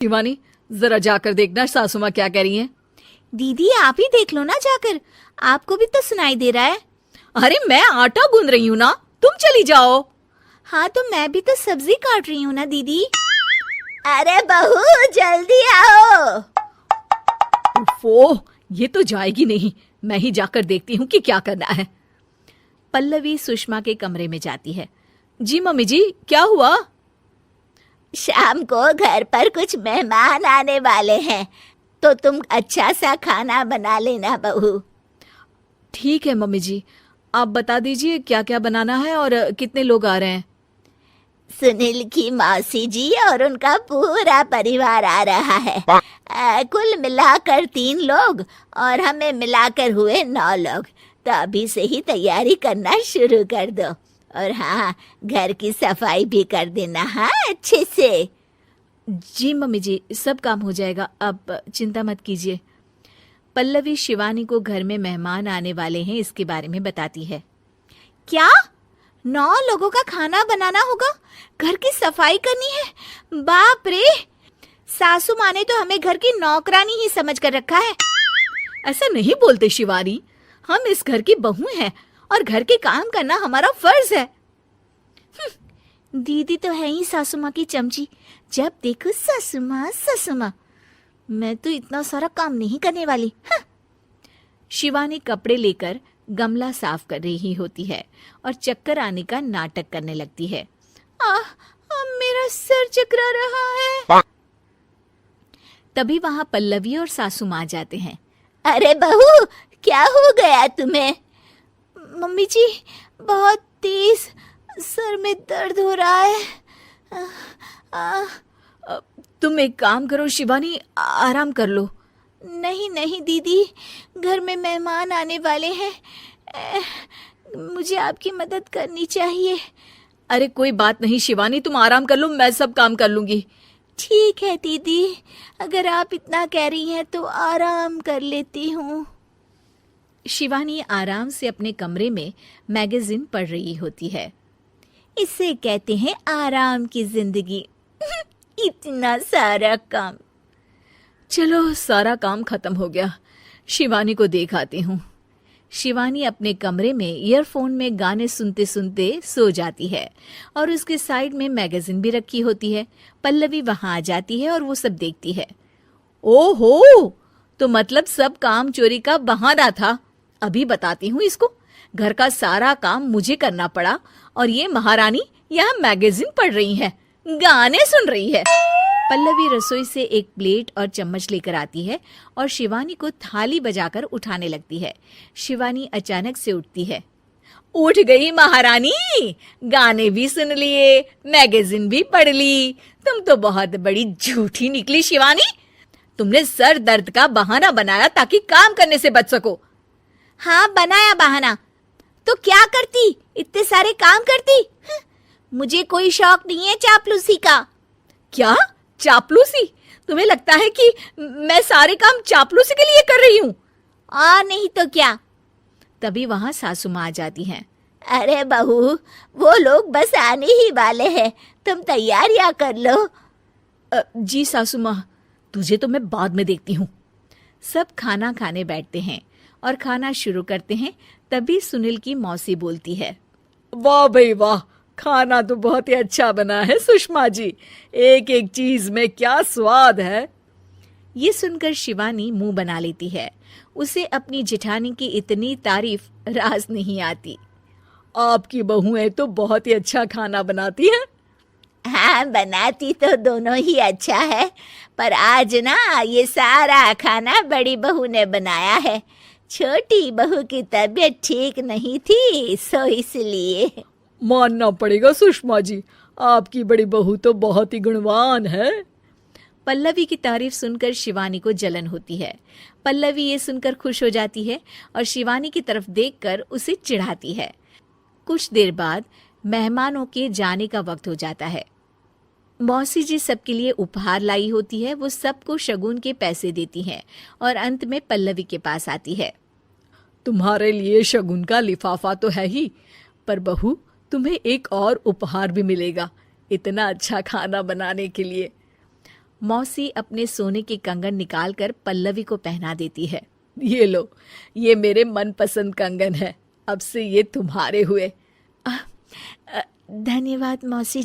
शिवानी, जरा जाकर देखना सासू माँ क्या कह रही हैं। दीदी आप ही देख लो ना जाकर, आपको भी तो सुनाई दे रहा है। अरे मैं आटा गूंद रही हूँ ना, तुम चली जाओ। हाँ तो मैं भी तो सब्जी काट रही हूँ ना दीदी। अरे बहू जल्दी आओ। उफ़ो, ये तो जाएगी नहीं। मैं ही जाकर देखती हूँ कि क्या करना है। पल्लवी सुषमा के कमरे में जाती है। जी मम्मी जी, क्या हुआ? शाम को घर पर कुछ मेहमान आने वाले हैं, तो तुम अच्छा सा खाना बना लेना बहू। ठीक है मम्मी जी, आप बता दीजिए क्या क्या बनाना है और कितने लोग आ रहे हैं। सुनील की मौसी जी और उनका पूरा परिवार आ रहा है। कुल मिलाकर 3 लोग और हमें मिलाकर हुए 9 लोग। तो अभी से ही तैयारी करना शुरू कर दो। और हाँ, घर की सफाई भी कर देना, हाँ अच्छे से। जी मम्मी जी, सब काम हो जाएगा, आप चिंता मत कीजिए। पल्लवी शिवानी को घर में मेहमान आने वाले हैं इसके बारे में बताती है। क्या 9 लोगों का खाना बनाना होगा, घर की सफाई करनी है? बाप रे, सासू माँ ने तो हमें घर की नौकरानी ही समझ कर रखा है। ऐसा नहीं बोलते शिवानी, हम इस घर की बहू हैं और घर के काम करना हमारा फर्ज है। दीदी तो है ही सासू माँ की चमची, जब देखो सासू माँ सासू माँ। मैं तो इतना सारा काम नहीं करने वाली। शिवानी कपड़े लेकर गमला साफ कर रही होती है और चक्कर आने का नाटक करने लगती है। मेरा सर चकरा रहा है। तभी वहां पल्लवी और सासू माँ जाते हैं। अरे बहू, क्या हो गया तुम्हें? मम्मी जी, बहुत तेज सर में दर्द हो रहा है। तुम एक काम करो शिवानी, आराम कर लो। नहीं नहीं दीदी, घर में मेहमान आने वाले हैं, मुझे आपकी मदद करनी चाहिए। अरे कोई बात नहीं शिवानी, तुम आराम कर लो, मैं सब काम कर लूंगी। ठीक है दीदी, अगर आप इतना कह रही हैं तो आराम कर लेती हूँ। शिवानी आराम से अपने कमरे में मैगजीन पढ़ रही होती है। इसे कहते हैं आराम की जिंदगी। इतना सारा काम। चलो सारा काम खत्म हो गया, शिवानी को देख आती हूँ। शिवानी अपने कमरे में ईयरफोन में गाने सुनते सुनते सो जाती है और उसके साइड में मैगजीन भी रखी होती है। पल्लवी वहां आ जाती है और वो सब देखती है। ओहो, तो मतलब सब काम चोरी का बहाना था। अभी बताती हूँ इसको। घर का सारा काम मुझे करना पड़ा और ये महारानी यहाँ मैगजीन पढ़ रही है, गाने सुन रही है। पल्लवी रसोई से एक प्लेट और चम्मच लेकर आती है और शिवानी को थाली बजाकर उठाने लगती है। शिवानी अचानक से उठती है। उठ गई महारानी, गाने भी सुन लिए, मैगजीन भी पढ़ ली। तुम तो बहुत बड़ी झूठी निकली शिवानी। तुमने सर दर्द का बहाना बनाया ताकि काम करने से बच सको। हाँ बनाया बहाना, तो क्या करती, इतने सारे काम करती। मुझे कोई शौक नहीं है चापलूसी का। क्या चापलूसी? तुम्हें लगता है कि मैं सारे काम चापलूसी के लिए कर रही हूँ? नहीं तो क्या। तभी वहां सासू माँ आ जाती हैं। अरे बहू, वो लोग बस आने ही वाले हैं, तुम तैयारियां कर लो। जी सासू माँ, तुझे तो मैं बाद में देखती हूँ। सब खाना खाने बैठते हैं और खाना शुरू करते हैं। तभी सुनील की मौसी बोलती है। वाह भाई वाह, खाना तो बहुत ही अच्छा बना है सुषमा जी, एक एक चीज में क्या स्वाद है। ये सुनकर शिवानी मुंह बना लेती है। उसे अपनी जेठानी की इतनी तारीफ रास नहीं आती। आपकी बहुएं तो बहुत ही अच्छा खाना बनाती हैं। हाँ बनाती तो दोनों ही अच्छा है, पर आज ना ये सारा खाना बड़ी बहू ने बनाया है। छोटी बहू की तबीयत ठीक नहीं थी, सो इसलिए। मानना पड़ेगा सुषमा जी, आपकी बड़ी बहू तो बहुत ही गुणवान है। पल्लवी की तारीफ सुनकर शिवानी को जलन होती है। पल्लवी ये सुनकर खुश हो जाती है और शिवानी की तरफ देखकर उसे चिढ़ाती है। कुछ देर बाद मेहमानों के जाने का वक्त हो जाता है। मौसी जी सबके लिए उपहार लाई होती है। वो सबको शगुन के पैसे देती हैं और अंत में पल्लवी के पास आती है। तुम्हारे लिए शगुन का लिफाफा तो है ही, पर बहू तुम्हें एक और उपहार भी मिलेगा, इतना अच्छा खाना बनाने के लिए। मौसी अपने सोने के कंगन निकालकर पल्लवी को पहना देती है। ये लो, ये मेरे मनपसंद कंगन है, अब से ये तुम्हारे हुए। धन्यवाद मौसी